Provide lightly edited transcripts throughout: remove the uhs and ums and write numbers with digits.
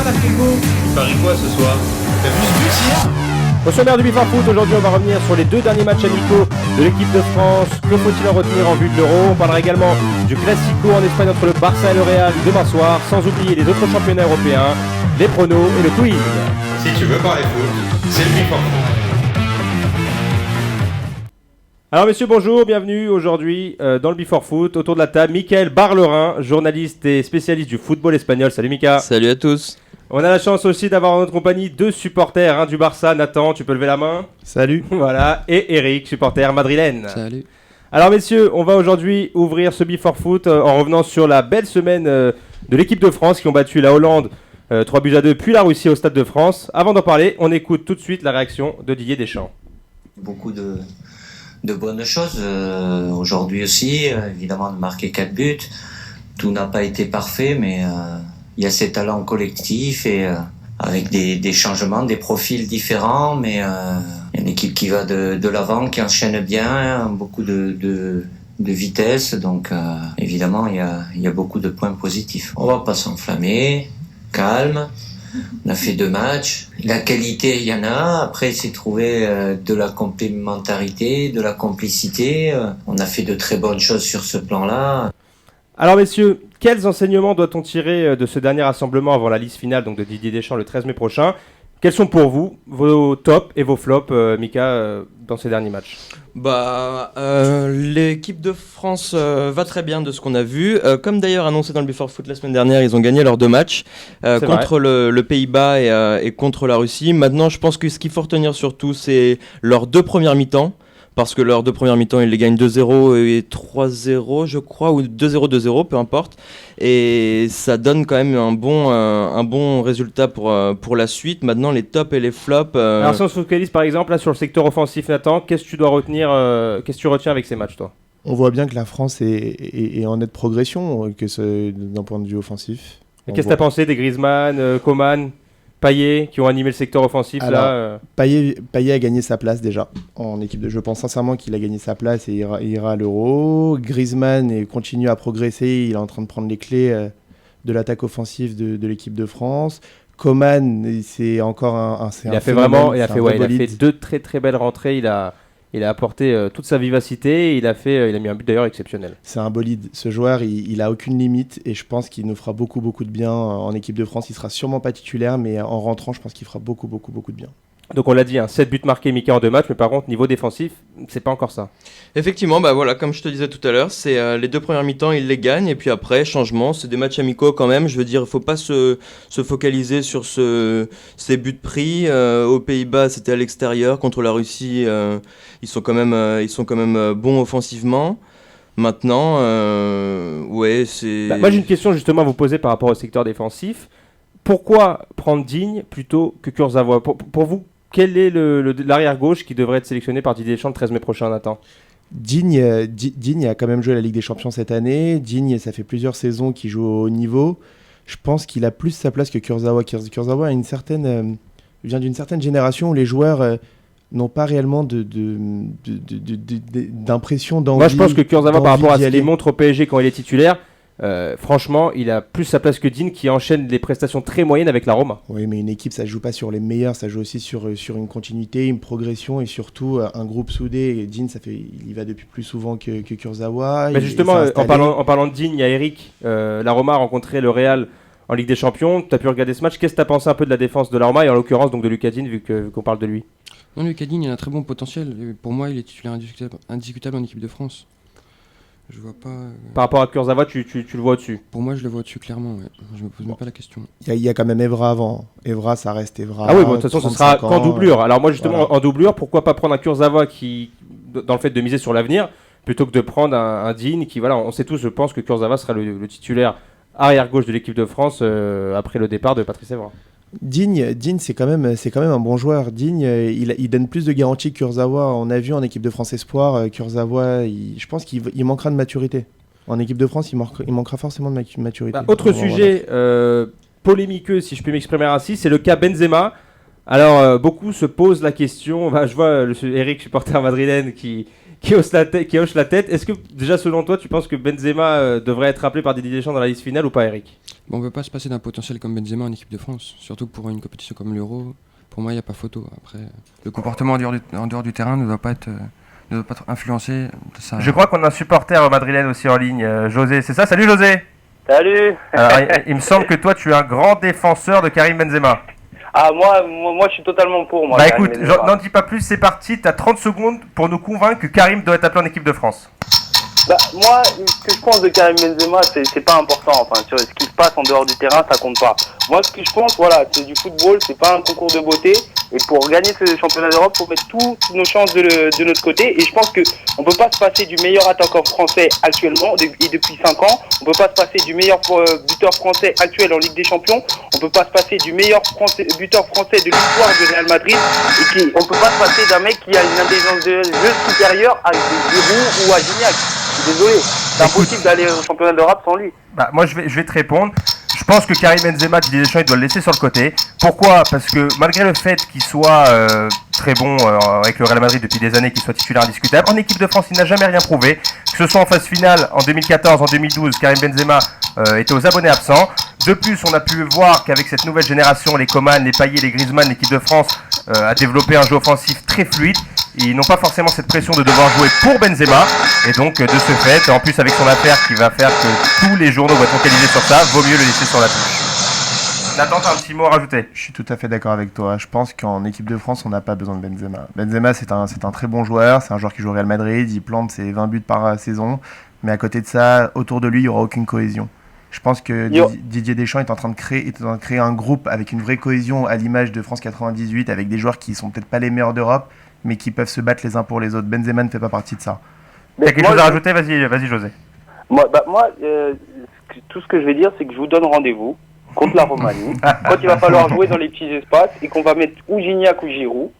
la frigo. Tu paries quoi ce soir? T'as vu ce but hier? Au sommaire du Before Foot, aujourd'hui on va revenir sur les 2 derniers matchs amicaux de l'équipe de France. Que faut-il en retenir en vue de l'Euro? On parlera également du Classico en Espagne entre le Barça et le Real demain soir, sans oublier les autres championnats européens, les pronos et le quiz. Si tu veux parler foot, c'est le Before Foot. Alors messieurs, bonjour, bienvenue aujourd'hui dans le Before Foot. Autour de la table, Mickaël Barlerin, journaliste et spécialiste du football espagnol. Salut Mika. Salut à tous. On a la chance aussi d'avoir en notre compagnie 2 supporters du Barça. Nathan, tu peux lever la main? Salut. Voilà, et Eric, supporter madrilène. Salut. Alors messieurs, on va aujourd'hui ouvrir ce Before Foot en revenant sur la belle semaine de l'équipe de France qui ont battu la Hollande 3-2, puis la Russie au Stade de France. Avant d'en parler, on écoute tout de suite la réaction de Didier Deschamps. Beaucoup de bonnes choses aujourd'hui aussi, évidemment de marquer 4 buts. Tout n'a pas été parfait, mais il y a ces talents collectifs et avec des changements, des profils différents, mais une équipe qui va de l'avant, qui enchaîne bien, beaucoup de vitesse, donc évidemment il y a beaucoup de points positifs. On va pas s'enflammer, calme. On a fait 2 matchs. La qualité, il y en a. Après, c'est trouver de la complémentarité, de la complicité. On a fait de très bonnes choses sur ce plan-là. Alors messieurs, quels enseignements doit-on tirer de ce dernier rassemblement avant la liste finale donc de Didier Deschamps le 13 mai prochain? Quels sont pour vous vos tops et vos flops, Mika, dans ces derniers matchs? L'équipe de France va très bien de ce qu'on a vu. Comme d'ailleurs annoncé dans le Before Foot la semaine dernière, ils ont gagné leurs 2 matchs contre le Pays-Bas et contre la Russie. Maintenant, je pense que ce qu'il faut retenir surtout, c'est leurs 2 premières mi-temps. Parce que leurs 2 premières mi-temps, ils les gagnent 2-0 et 3-0, je crois, ou 2-0, 2-0, peu importe. Et ça donne quand même un bon résultat pour la suite. Maintenant, les tops et les flops... Alors si on se focalise par exemple là, sur le secteur offensif, Nathan, qu'est-ce que tu dois retenir, qu'est-ce que tu retiens avec ces matchs, toi? On voit bien que la France est en nette progression d'un point de vue offensif. Et qu'est-ce que tu as pensé des Griezmann, Coman, Payet qui ont animé le secteur offensif? Alors, là Payet a gagné sa place déjà en équipe de jeu. Je pense sincèrement qu'il a gagné sa place et ira à l'Euro. Griezmann continue à progresser. Il est en train de prendre les clés de l'attaque offensive de l'équipe de France. Coman, c'est encore il a fait 2 très très belles rentrées. Il a apporté toute sa vivacité. Il a mis un but d'ailleurs exceptionnel. C'est un bolide. Ce joueur, il a aucune limite et je pense qu'il nous fera beaucoup de bien en équipe de France. Il sera sûrement pas titulaire, mais en rentrant, je pense qu'il fera beaucoup de bien. Donc on l'a dit, 7 buts marqués, Mika, en 2 matchs, mais par contre niveau défensif, c'est pas encore ça. Effectivement, voilà, comme je te disais tout à l'heure, c'est les 2 premières mi-temps, ils les gagnent, et puis après, changement, c'est des matchs amicaux quand même. Je veux dire, il faut pas se focaliser sur ces buts pris. Aux Pays-Bas, c'était à l'extérieur, contre la Russie, ils sont quand même bons offensivement. Maintenant, c'est... Moi j'ai une question justement à vous poser par rapport au secteur défensif. Pourquoi prendre Digne plutôt que Kurzawa? Pour vous, quel est l'arrière-gauche qui devrait être sélectionné par Didier Deschamps le 13 mai prochain, Nathan? Digne a quand même joué la Ligue des Champions cette année. Digne, ça fait plusieurs saisons qu'il joue au haut niveau. Je pense qu'il a plus sa place que Kurzawa. Kurzawa vient d'une certaine génération où les joueurs n'ont pas réellement d'impression d'envie. Moi, je pense que Kurzawa, par rapport à ce qu'il montre au PSG quand il est titulaire, franchement, il a plus sa place que Digne qui enchaîne des prestations très moyennes avec la Roma. Oui, mais une équipe, ça ne joue pas sur les meilleurs, ça joue aussi sur une continuité, une progression et surtout un groupe soudé. Et Digne, il y va depuis plus souvent que Kurzawa. Mais justement, en parlant de Digne, il y a Eric. La Roma a rencontré le Real en Ligue des Champions. Tu as pu regarder ce match. Qu'est-ce que tu as pensé un peu de la défense de la Roma et en l'occurrence donc de Lucas Digne, vu qu'on parle de lui? Non, Lucas Digne, il a un très bon potentiel. Pour moi, il est titulaire indiscutable en équipe de France. Je vois pas. Par rapport à Kurzawa, tu le vois au-dessus? Pour moi, je le vois au-dessus clairement. Ouais. Je me pose même pas la question. Il y a quand même Evra avant. Evra, ça reste Evra. Ah oui, de toute façon, ce sera qu'en doublure. Alors moi, justement, en doublure, pourquoi pas prendre un Kurzawa qui, dans le fait de miser sur l'avenir, plutôt que de prendre un Digne qui, voilà, on sait tous, je pense que Kurzawa sera le titulaire arrière-gauche de l'équipe de France après le départ de Patrice Evra. Digne, c'est quand même un bon joueur. Digne, il donne plus de garanties que Kurzawa. On a vu en équipe de France Espoir, Kurzawa, je pense qu'il manquera de maturité. En équipe de France, il manquera forcément de maturité. Autre sujet polémiqueux, si je puis m'exprimer ainsi, c'est le cas Benzema. Alors, beaucoup se posent la question, je vois Eric, supporter madrilène, qui qui hoche la tête. Est-ce que déjà selon toi, tu penses que Benzema devrait être appelé par Didier Deschamps dans la liste finale ou pas, Eric? Bon, on ne peut pas se passer d'un potentiel comme Benzema en équipe de France, surtout pour une compétition comme l'Euro. Pour moi, il n'y a pas photo. Après, le comportement en dehors du terrain ne doit pas être influencé. Ça... Je crois qu'on a un supporter madrilène aussi en ligne, José. C'est ça? Salut José. Salut. Alors, il me semble que toi, tu es un grand défenseur de Karim Benzema. Ah, moi, je suis totalement pour. Moi, Bah écoute, n'en dis pas plus, c'est parti. Tu as 30 secondes pour nous convaincre que Karim doit être appelé en équipe de France. Bah, moi, ce que je pense de Karim Benzema, c'est pas important. Enfin, sur ce qui se passe en dehors du terrain, ça compte pas. Moi, ce que je pense, voilà, c'est du football, c'est pas un concours de beauté. Et pour gagner ce championnat d'Europe, il faut mettre toutes nos chances de notre côté. Et je pense qu'on peut pas se passer du meilleur attaquant français actuellement, et depuis 5 ans. On peut pas se passer du meilleur buteur français actuel en Ligue des Champions. On peut pas se passer du meilleur buteur français de l'histoire du Real Madrid. Et on peut pas se passer d'un mec qui a une intelligence de jeu supérieure à Giroud ou à Gignac. Désolé, c'est impossible d'aller au championnat d'Europe sans lui. Bah, moi, je vais te répondre. Je pense que Karim Benzema, Didier Deschamps, il doit le laisser sur le côté. Pourquoi? Parce que malgré le fait qu'il soit très bon avec le Real Madrid depuis des années, qu'il soit titulaire indiscutable, en équipe de France, il n'a jamais rien prouvé. Que ce soit en phase finale en 2014, en 2012, Karim Benzema était aux abonnés absents. De plus, on a pu voir qu'avec cette nouvelle génération, les Coman, les Payet, les Griezmann, l'équipe de France a développé un jeu offensif très fluide. Ils n'ont pas forcément cette pression de devoir jouer pour Benzema. Et donc, de ce fait, en plus avec son affaire qui va faire que tous les journaux vont être focalisés sur ça, vaut mieux le laisser sur la touche. Nathan, t'as un petit mot à rajouter? Je suis tout à fait d'accord avec toi. Je pense qu'en équipe de France, on n'a pas besoin de Benzema. Benzema, c'est un très bon joueur. C'est un joueur qui joue au Real Madrid. Il plante ses 20 buts par saison. Mais à côté de ça, autour de lui, il n'y aura aucune cohésion. Je pense que Didier Deschamps est en train de créer un groupe avec une vraie cohésion à l'image de France 98, avec des joueurs qui sont peut-être pas les meilleurs d'Europe, mais qui peuvent se battre les uns pour les autres. Benzema ne fait pas partie de ça. T'as quelque chose à rajouter? Vas-y José. Moi, tout ce que je vais dire, c'est que je vous donne rendez-vous contre la Roumanie, quand il va falloir jouer dans les petits espaces et qu'on va mettre ou Gignac ou Giroud,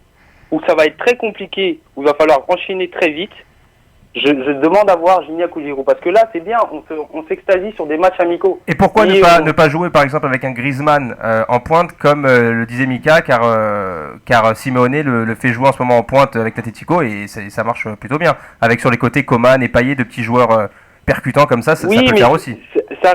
où ça va être très compliqué, où il va falloir enchaîner très vite. Je demande à voir Gignac ou Giroud, parce que là, c'est bien, on s'extasie sur des matchs amicaux. Et pourquoi ne pas jouer, par exemple, avec un Griezmann en pointe, comme le disait Mika, car Simeone le fait jouer en ce moment en pointe avec l'Atlético, et ça marche plutôt bien. Avec sur les côtés Coman et Payet, de petits joueurs percutants comme ça, ça peut le faire aussi. Ça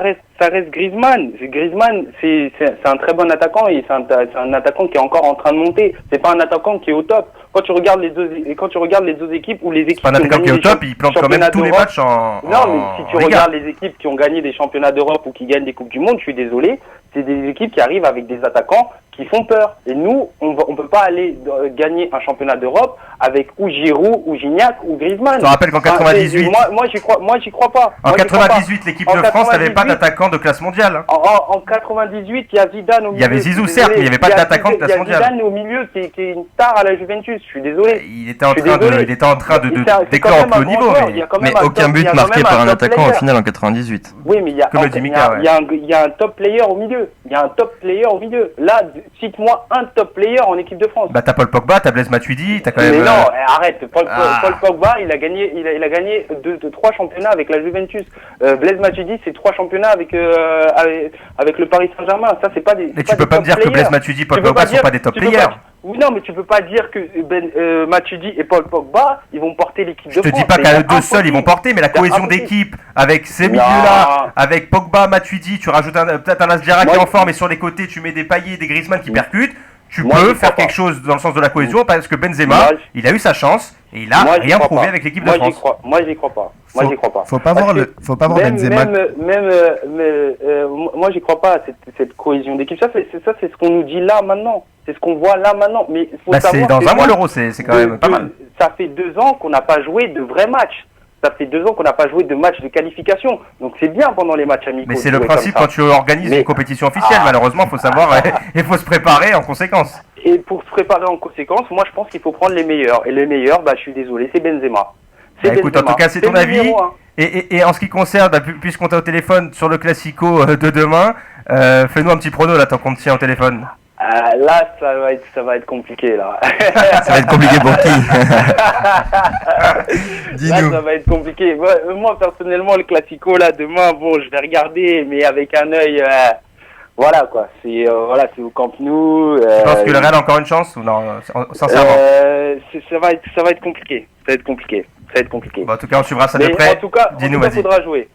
reste Griezmann. Griezmann, c'est un très bon attaquant, et c'est un attaquant qui est encore en train de monter. C'est pas un attaquant qui est au top. Quand tu regardes les deux équipes, ou les équipes pas un attaquant qui est au top, il plante quand même tous les matchs Non, mais si tu regardes les équipes qui ont gagné des championnats d'Europe ou qui gagnent des Coupes du Monde, je suis désolé, c'est des équipes qui arrivent avec des attaquants qui font peur. Et nous, on peut pas aller gagner un championnat d'Europe avec ou Giroud, ou Gignac, ou Griezmann. Je te rappelle qu'en 98... Moi, j'y crois pas. En 98, l'équipe de France n'avait pas d'attaquant de classe mondiale. En 98, il y a Zidane au milieu. Il y avait Zizou, certes, mais il n'y avait pas d'attaquant de classe mondiale. Il y a Zidane au milieu qui est une star à la Juventus. Je suis désolé. Il était en train de déclore au plus haut niveau. Mais aucun but marqué par un attaquant au final en 98. Oui, mais il y a un top player au milieu. Là, cite-moi un top player en équipe de France. Bah t'as Paul Pogba, t'as Blaise Matuidi, t'as quand même... Mais non, arrête. Paul Pogba, il a gagné 3 championnats avec la Juventus. Blaise Matuidi, c'est 3 championnats avec le Paris Saint-Germain. Ça, c'est pas des... Mais tu peux pas me dire que Blaise Matuidi, Paul Pogba sont pas des top players. Oui, non, mais tu peux pas dire que Matuidi et Paul Pogba, ils vont porter l'équipe de France. Je te dis pas qu'à eux deux seuls, ils vont porter, mais la cohésion d'équipe, avec ces milieux-là, avec Pogba, Matuidi, tu rajoutes peut-être un Asdiara qui est en forme, et sur les côtés, tu mets des Payet, des Griezmann qui percutent, tu peux faire quelque chose dans le sens de la cohésion, parce que Benzema, il a eu sa chance, et il a rien prouvé avec l'équipe de France. Moi, j'y crois pas. Faut pas voir Benzema. Moi, j'y crois pas à cette cohésion d'équipe. Ça, c'est ce qu'on nous dit là maintenant. C'est ce qu'on voit là maintenant. Mais faut savoir c'est dans un mois l'Euro, c'est quand même pas mal. Ça fait 2 ans qu'on n'a pas joué de vrais matchs. Ça fait 2 ans qu'on n'a pas joué de matchs de qualification. Donc c'est bien pendant les matchs amicaux. Mais c'est le principe quand tu organises une compétition officielle. Malheureusement, il faut savoir, il faut se préparer en conséquence. Et pour se préparer en conséquence, moi je pense qu'il faut prendre les meilleurs. Et les meilleurs, je suis désolé, c'est Benzema. Écoute, en tout cas, c'est ton avis. Et en ce qui concerne, puisqu'on t'a au téléphone sur le Classico de demain, fais-nous un petit prono là, tant qu'on te tient au téléphone. Là, ça va être compliqué, là. Ça va être compliqué pour qui? Dis-nous. Là, ça va être compliqué. Moi, personnellement, le Classico, là, demain, je vais regarder, mais avec un œil voilà quoi, c'est au Camp Nou. Tu penses que le Real a encore une chance ou non, sincèrement? Ça va être compliqué. Bon, en tout cas, on suivra ça de Mais près. en tout cas, Dis-nous, vas-y. faudra jouer.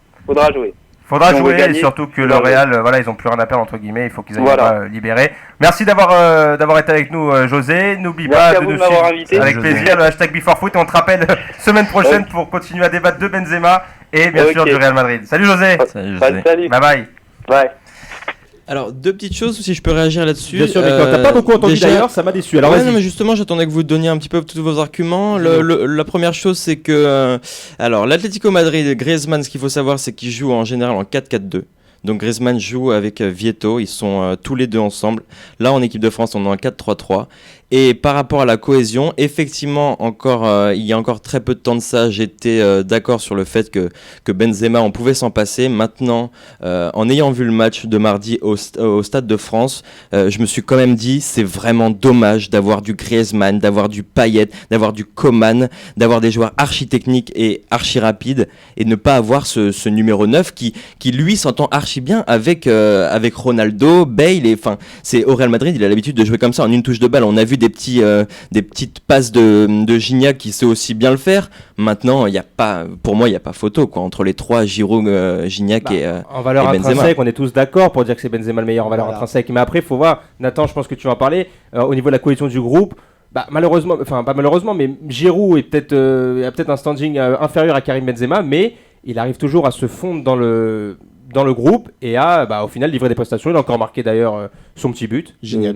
Faudra Si on jouer, veut gagner, et surtout que le faudra Real, voilà, ils ont plus rien à perdre entre guillemets. Il faut qu'ils aillent Voilà. libérer. Merci d'avoir été avec nous, José. N'oublie Merci pas à de vous de nous m'avoir suivre invité. avec José. plaisir le hashtag #BeForFoot. Et on te rappelle semaine prochaine pour continuer à débattre de Benzema et bien sûr Ok. du Real Madrid. Salut José. Salut, Salut. Bye bye. Bye. Alors, deux petites choses, si je peux réagir là-dessus. Bien sûr, mais quand t'as pas beaucoup entendu déjà- d'ailleurs, ça m'a déçu. Alors Ouais, vas-y. non, mais justement, j'attendais que vous donniez un petit peu tous vos arguments. La première chose, c'est que alors l'Atlético Madrid, Griezmann, ce qu'il faut savoir, c'est qu'il joue en général en 4-4-2. Donc Griezmann joue avec Vieto, ils sont tous les deux ensemble. Là, en équipe de France, on est en 4-3-3. Et par rapport à la cohésion, effectivement, il y a encore très peu de temps de ça, j'étais d'accord sur le fait que Benzema, on pouvait s'en passer. Maintenant, en ayant vu le match de mardi au Stade de France, je me suis quand même dit, c'est vraiment dommage d'avoir du Griezmann, d'avoir du Payet, d'avoir du Coman, d'avoir des joueurs archi techniques et archi rapides, et ne pas avoir ce numéro 9 qui lui s'entend archi bien avec Ronaldo, Bale, c'est au Real Madrid, il a l'habitude de jouer comme ça en une touche de balle. On a vu des petites passes de Gignac qui sait aussi bien le faire. Maintenant, pour moi, il n'y a pas photo quoi, entre les trois, Giroud, Gignac En valeur et Benzema. intrinsèque, on est tous d'accord pour dire que c'est Benzema le meilleur en valeur Voilà. intrinsèque. Mais après, il faut voir, Nathan, je pense que tu vas en parler, au niveau de la cohésion du groupe, malheureusement, enfin pas malheureusement, mais Giroud a peut-être un standing inférieur à Karim Benzema, mais il arrive toujours à se fondre dans le groupe et à au final livrer des prestations. Il a encore marqué d'ailleurs son petit but. Gignac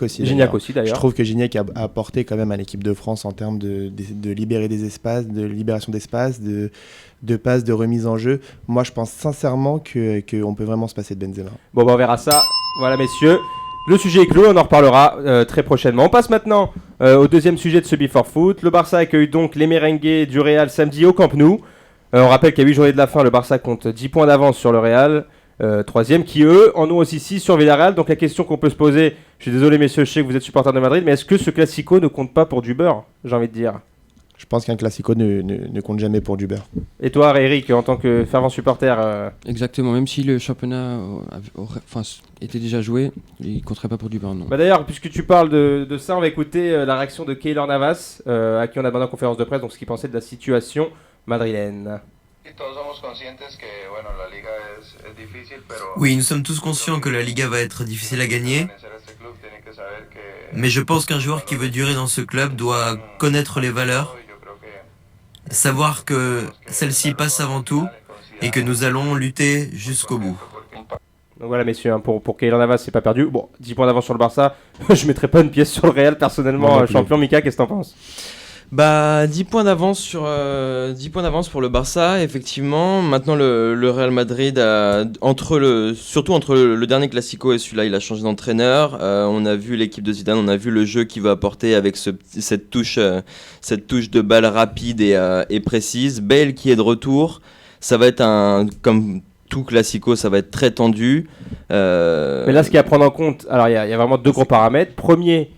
aussi. Gignac d'ailleurs. aussi d'ailleurs. Je trouve que Gignac a apporté quand même à l'équipe de France en termes de libérer des espaces, de libération d'espace, de passes, de remise en jeu. Moi, je pense sincèrement qu'on peut vraiment se passer de Benzema. Bon, on verra ça. Voilà, messieurs. Le sujet est clos, on en reparlera très prochainement. On passe maintenant au deuxième sujet de ce BeForFoot. Le Barça accueille donc les merengues du Real samedi au Camp Nou. On rappelle qu'à 8 journées de la fin, le Barça compte 10 points d'avance sur le Real, troisième, qui eux en ont aussi 6 sur Villarreal. Donc la question qu'on peut se poser, je suis désolé messieurs, je sais que vous êtes supporters de Madrid, mais est-ce que ce Classico ne compte pas pour du beurre, j'ai envie de dire? Je pense qu'un Classico ne compte jamais pour du beurre. Et toi Eric, en tant que fervent supporter Exactement, même si le championnat était déjà joué, il ne compterait pas pour du beurre, non. D'ailleurs, puisque tu parles de ça, on va écouter la réaction de Keylor Navas, à qui on a demandé en conférence de presse, donc ce qu'il pensait de la situation madrilène. Oui, nous sommes tous conscients que la Liga va être difficile à gagner, mais je pense qu'un joueur qui veut durer dans ce club doit connaître les valeurs, savoir que celle-ci passe avant tout et que nous allons lutter jusqu'au bout. Donc voilà messieurs, pour Keylor Navas c'est pas perdu. Bon, 10 points d'avance sur le Barça, je mettrais pas une pièce sur le Real personnellement, non plus. champion. Mika, qu'est-ce que t'en penses? 10 points d'avance pour le Barça, effectivement. Maintenant, le Real Madrid, surtout entre le dernier Classico et celui-là, il a changé d'entraîneur. On a vu l'équipe de Zidane, on a vu le jeu qu'il va apporter avec cette touche de balle rapide et précise. Bale qui est de retour. Ça va être comme tout Classico, ça va être très tendu. Mais là, ce qu'il y a à prendre en compte, alors il y a vraiment deux gros paramètres. Premier,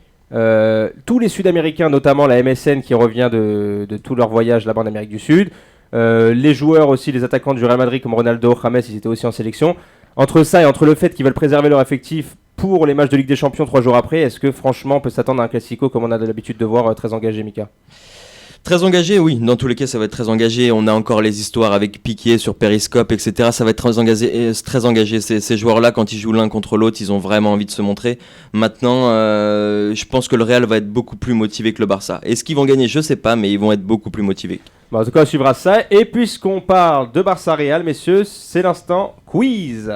tous les Sud-Américains, notamment la MSN qui revient de tout leur voyage là-bas en Amérique du Sud, les joueurs aussi, les attaquants du Real Madrid comme Ronaldo, James, ils étaient aussi en sélection. Entre ça et entre le fait qu'ils veulent préserver leur effectif pour les matchs de Ligue des Champions 3 jours après, est-ce que franchement on peut s'attendre à un Classico comme on a l'habitude de voir très engagé, Mika? Très engagé, oui. Dans tous les cas, ça va être très engagé. On a encore les histoires avec Piqué sur Periscope, etc. Ça va être très engagé. Ces joueurs-là, quand ils jouent l'un contre l'autre, ils ont vraiment envie de se montrer. Maintenant, je pense que le Real va être beaucoup plus motivé que le Barça. Est-ce qu'ils vont gagner? Je sais pas, mais ils vont être beaucoup plus motivés. Bon, en tout cas, on suivra ça. Et puisqu'on parle de Barça-Real, messieurs, c'est l'instant quiz.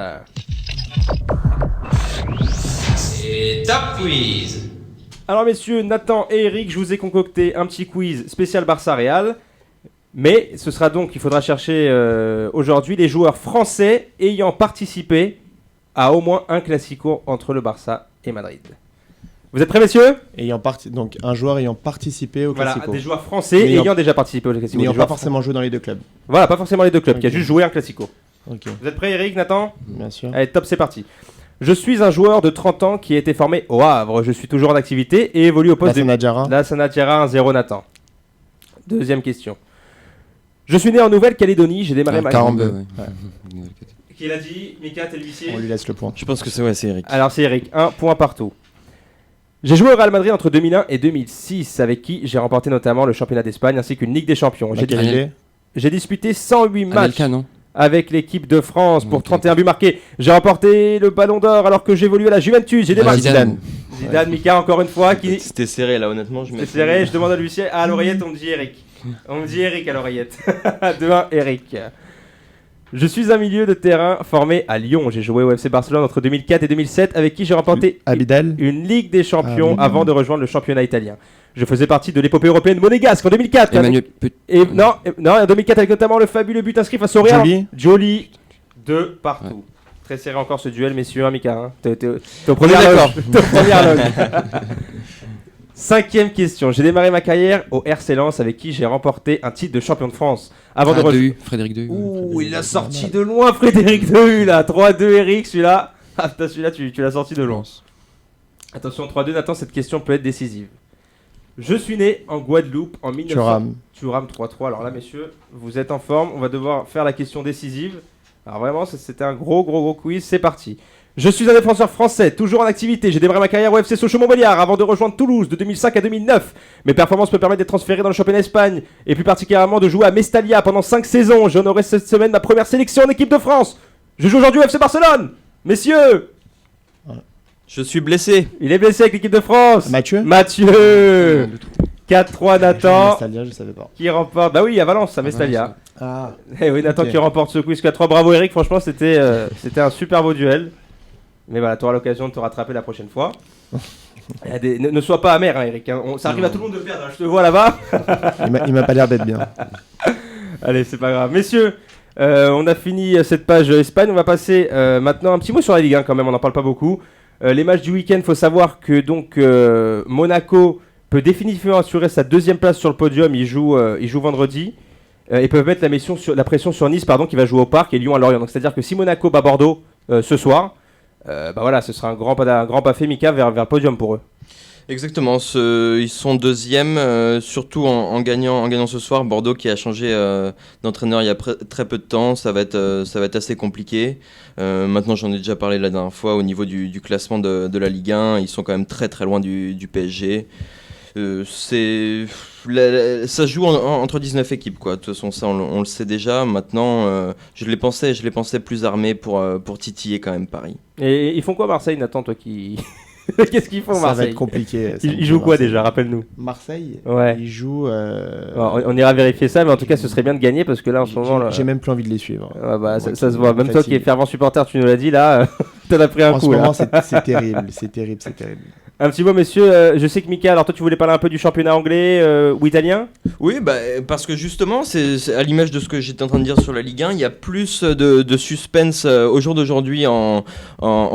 Et top quiz. Alors messieurs, Nathan et Eric, je vous ai concocté un petit quiz spécial Barça-Real. Mais ce sera donc, il faudra chercher aujourd'hui les joueurs français ayant participé à au moins un Classico entre le Barça et Madrid. Vous êtes prêts messieurs? Donc un joueur ayant participé au Voilà, Classico. des joueurs français ayant déjà participé au Classico. N'ayant pas forcément joué dans les deux clubs. Voilà, pas forcément les deux clubs, qui a Ok. juste joué un Classico. Ok, Vous êtes prêts Eric, Nathan? bien sûr. Allez, top, c'est parti. Je suis un joueur de 30 ans qui a été formé au Havre. Je suis toujours en activité et évolue au poste de... Lassana Diarra. Lassana Diarra, 1-0 Nathan. Deuxième question. Je suis né en Nouvelle-Calédonie, j'ai démarré ma... Carambeau. Ouais. Qui l'a dit? Mika, t'es l'huissier? On lui laisse le point. Je pense que c'est Eric. Alors c'est Eric, 1 point partout. J'ai joué au Real Madrid entre 2001 et 2006, avec qui j'ai remporté notamment le championnat d'Espagne ainsi qu'une Ligue des Champions. J'ai disputé 108 matchs Anelka, non avec l'équipe de France pour 31 buts marqués. J'ai remporté le Ballon d'Or alors que j'évoluais à la Juventus. J'ai démarqué Zidane. Zidane, Mika, encore une fois. C'était serré là, honnêtement. C'était serré, je demande à l'huissier. À l'oreillette, on me dit Eric. On me dit Eric à l'oreillette. 2-1, Eric. Je suis un milieu de terrain formé à Lyon. J'ai joué au FC Barcelone entre 2004 et 2007, avec qui j'ai remporté une Ligue des Champions avant de rejoindre le championnat italien. Je faisais partie de l'épopée européenne monégasque en 2004. En 2004 avec notamment le fabuleux but inscrit face au Real. Jolie. 2 partout. Ouais. Très serré encore ce duel, messieurs. Mika, hein. T'es au premier loge. Cinquième question. J'ai démarré ma carrière au RC Lens, avec qui j'ai remporté un titre de champion de France. Avant de Frédéric Dehu. Ouh, il l'a sorti de loin, Frédéric Dehu, là. 3-2, Eric, celui-là. Ah, putain, celui-là, tu l'as sorti de loin. Attention, 3-2, Nathan, cette question peut être décisive. Je suis né en Guadeloupe en 1900. Tu rames 3-3. Alors là, messieurs, vous êtes en forme. On va devoir faire la question décisive. Alors vraiment, c'était un gros quiz. C'est parti. Je suis un défenseur français, toujours en activité. J'ai démarré ma carrière au FC Sochaux-Montbéliard avant de rejoindre Toulouse de 2005 à 2009. Mes performances me permettent d'être transféré dans le championnat d'Espagne et plus particulièrement de jouer à Mestalla pendant 5 saisons. J'ai honoré cette semaine ma première sélection en équipe de France. Je joue aujourd'hui au FC Barcelone. Messieurs, je suis blessé. Il est blessé avec l'équipe de France. Mathieu. 4-3 Nathan. Mestalla, je savais pas. Qui remporte. Bah oui, à Valence, à Mestalla. Ah. Et oui, Nathan qui remporte ce quiz 4-3. Bravo Eric, franchement, c'était un super beau duel. Mais voilà, tu auras l'occasion de te rattraper la prochaine fois. Ne sois pas amer, hein, Eric. Hein. Ça arrive à tout le monde de perdre. Hein. Je te vois là-bas. Il m'a pas l'air d'être bien. Allez, c'est pas grave. Messieurs, on a fini cette page Espagne. On va passer maintenant un petit mot sur la Ligue 1 quand même. On n'en parle pas beaucoup. Les matchs du week-end, il faut savoir que donc Monaco peut définitivement assurer sa deuxième place sur le podium. Il joue vendredi. Ils peuvent mettre la pression sur Nice, qui va jouer au Parc, et Lyon à Lorient. Donc c'est-à-dire que si Monaco bat Bordeaux ce soir, voilà, ce sera un grand pas fait, Mika, vers le podium pour eux. Exactement, ils sont deuxièmes, surtout en gagnant ce soir. Bordeaux qui a changé d'entraîneur il y a très peu de temps, ça va être assez compliqué. Maintenant, j'en ai déjà parlé la dernière fois, au niveau du classement de la Ligue 1, ils sont quand même très très loin du PSG. Ça joue entre 19 équipes, quoi. De toute façon, ça on le sait déjà. Maintenant, je les pensais plus armés pour titiller quand même Paris. Et ils font quoi Marseille, Nathan, toi qui... Qu'est-ce qu'ils font Marseille? Ça va être compliqué. Ils jouent quoi déjà? Rappelle-nous. Marseille. Ouais. Ils jouent. On ira vérifier ça, mais en tout cas, ce serait bien de gagner parce que là, en ce moment, j'ai même plus envie de les suivre. Ça se voit. Même toi qui es fervent supporter, tu nous l'as dit là, t'en as pris un coup. En ce moment, c'est terrible, c'est terrible. Un petit mot, messieurs. Je sais que Mika, alors toi, tu voulais parler un peu du championnat anglais ou italien? Oui, parce que justement, c'est à l'image de ce que j'étais en train de dire sur la Ligue 1, il y a plus de suspense au jour d'aujourd'hui en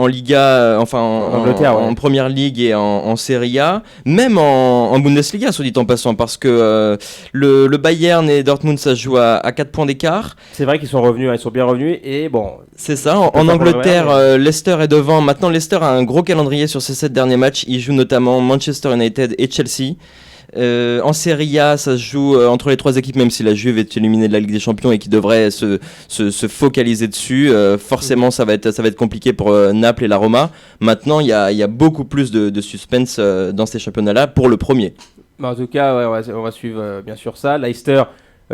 Liga, enfin Angleterre, en Première Ligue et en Serie A, même en Bundesliga, soit dit en passant, parce que le Bayern et Dortmund, ça se joue à 4 points d'écart. C'est vrai qu'ils sont revenus, ils sont bien revenus, et bon... C'est ça, en Angleterre, Leicester est devant. Maintenant, Leicester a un gros calendrier sur ses 7 derniers matchs. Il joue notamment Manchester United et Chelsea. En Serie A, ça se joue entre les 3 équipes, même si la Juve est éliminée de la Ligue des Champions et qui devrait se focaliser dessus. Forcément, ça va être compliqué pour Naples et la Roma. Maintenant, il y a beaucoup plus de suspense dans ces championnats-là pour le premier. En tout cas, ouais, on va suivre bien sûr ça. Leicester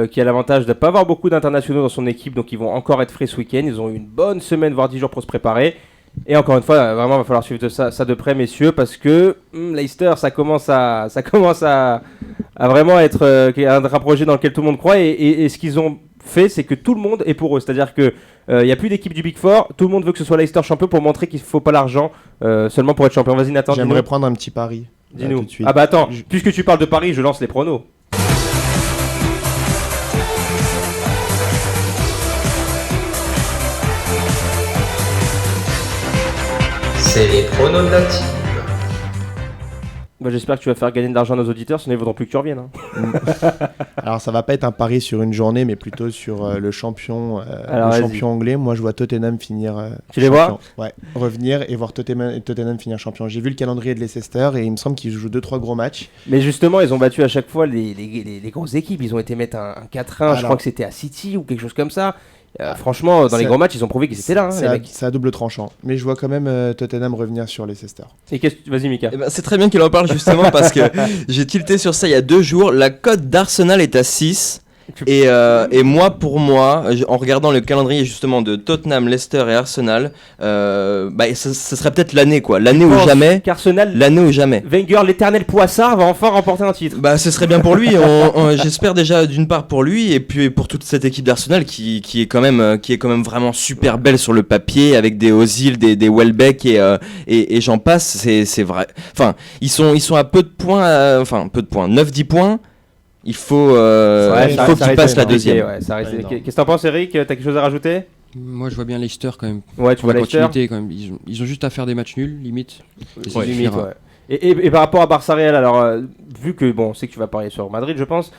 qui a l'avantage de ne pas avoir beaucoup d'internationaux dans son équipe, donc ils vont encore être frais ce week-end. Ils ont eu une bonne semaine, voire 10 jours pour se préparer. Et encore une fois, vraiment, il va falloir suivre ça de près, messieurs, parce que Leicester, ça commence à vraiment être un projet dans lequel tout le monde croit. Et ce qu'ils ont fait, c'est que tout le monde est pour eux. C'est-à-dire que il n'y a plus d'équipe du Big Four. Tout le monde veut que ce soit Leicester champion pour montrer qu'il ne faut pas l'argent seulement pour être champion. Vas-y, Nathan. J'aimerais prendre un petit pari. Dis-nous. Ah bah attends, puisque tu parles de paris, je lance les pronos. C'est les pronos de la team. Bah, j'espère que tu vas faire gagner de l'argent à nos auditeurs, sinon ils voudront plus que tu reviennes. Hein. Alors ça va pas être un pari sur une journée, mais plutôt sur le champion anglais. Moi je vois Tottenham finir. Tu les vois? Ouais. Revenir et voir Tottenham finir champion. J'ai vu le calendrier de Leicester et il me semble qu'ils jouent 2-3 gros matchs. Mais justement, ils ont battu à chaque fois les grosses équipes. Ils ont été mettre un 4-1, je crois que c'était à City ou quelque chose comme ça. Franchement, dans les ça- gros matchs, ils ont prouvé qu'ils étaient là, les mecs. C'est à double tranchant. Mais je vois quand même Tottenham revenir sur Leicester. Et vas-y, Mika. Eh ben, c'est très bien qu'il en parle justement parce que j'ai tilté sur ça il y a 2 jours. La cote d'Arsenal est à 6. Et pour moi, en regardant le calendrier justement de Tottenham, Leicester et Arsenal, ce serait peut-être l'année quoi, l'année ou jamais. Qu'Arsenal, l'année ou jamais. Wenger, l'éternel poissard, va enfin remporter un titre. Bah, ce serait bien pour lui. J'espère déjà d'une part pour lui et puis pour toute cette équipe d'Arsenal qui est quand même vraiment super belle sur le papier avec des Ozil, des Welbeck et j'en passe. C'est vrai. Enfin, ils sont à peu de points, 9-10 points. Il faut qu'il passe la deuxième. Qu'est-ce que t'en penses, Eric? T'as quelque chose à rajouter? Moi, je vois bien Leicester quand même. Ouais, tu vois la Leicester continuité quand même. Ils ont juste à faire des matchs nuls, limite. Limite, ouais. Et par rapport à Barça Real, alors vu que on sait que tu vas parier sur Madrid, je pense,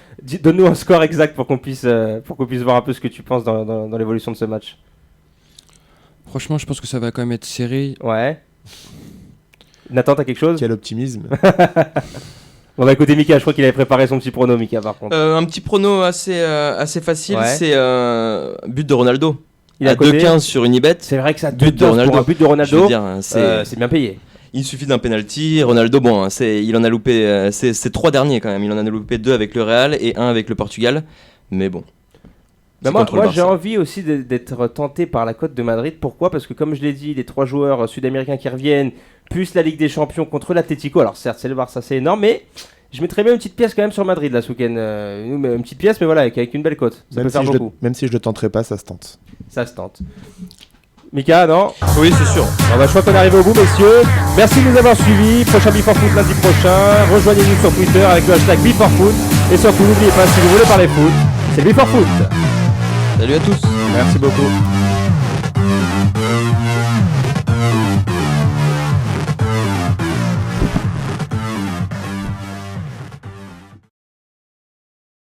donne-nous un score exact pour qu'on puisse voir un peu ce que tu penses dans l'évolution de ce match. Franchement, je pense que ça va quand même être serré. Ouais. Nathan, t'as quelque chose? Quel optimisme. On va écouter Mika, je crois qu'il avait préparé son petit prono, Mika, par contre. Un petit prono assez facile, Ouais. c'est but de Ronaldo. Il à a coté. 2,15 sur Unibet. C'est vrai que ça but de Ronaldo. pour un but de Je Ronaldo, veux dire, c'est bien payé. Il suffit d'un penalty. Ronaldo, il en a loupé ses 3 derniers quand même. Il en a loupé 2 avec le Real et 1 avec le Portugal. Mais bon. Moi j'ai envie aussi d'être tenté par la cote de Madrid. Pourquoi? Parce que comme je l'ai dit, les 3 joueurs sud-américains qui reviennent, plus la Ligue des Champions contre l'Atlético. Alors certes, c'est le Barça, c'est énorme, mais je mettrais bien une petite pièce quand même sur Madrid là, Souken. Une petite pièce, mais voilà, avec une belle cote. Ça peut faire beaucoup. Même si je le tenterai pas, ça se tente. Ça se tente. Mika, non? Oui, c'est sûr. Je crois qu'on est arrivé au bout, messieurs. Merci de nous avoir suivis. Prochain Be4Foot lundi prochain. Rejoignez-nous sur Twitter avec le hashtag Be4Foot. Et surtout, n'oubliez pas, si vous voulez parler foot, c'est Be4Foot. Salut à tous. Merci beaucoup.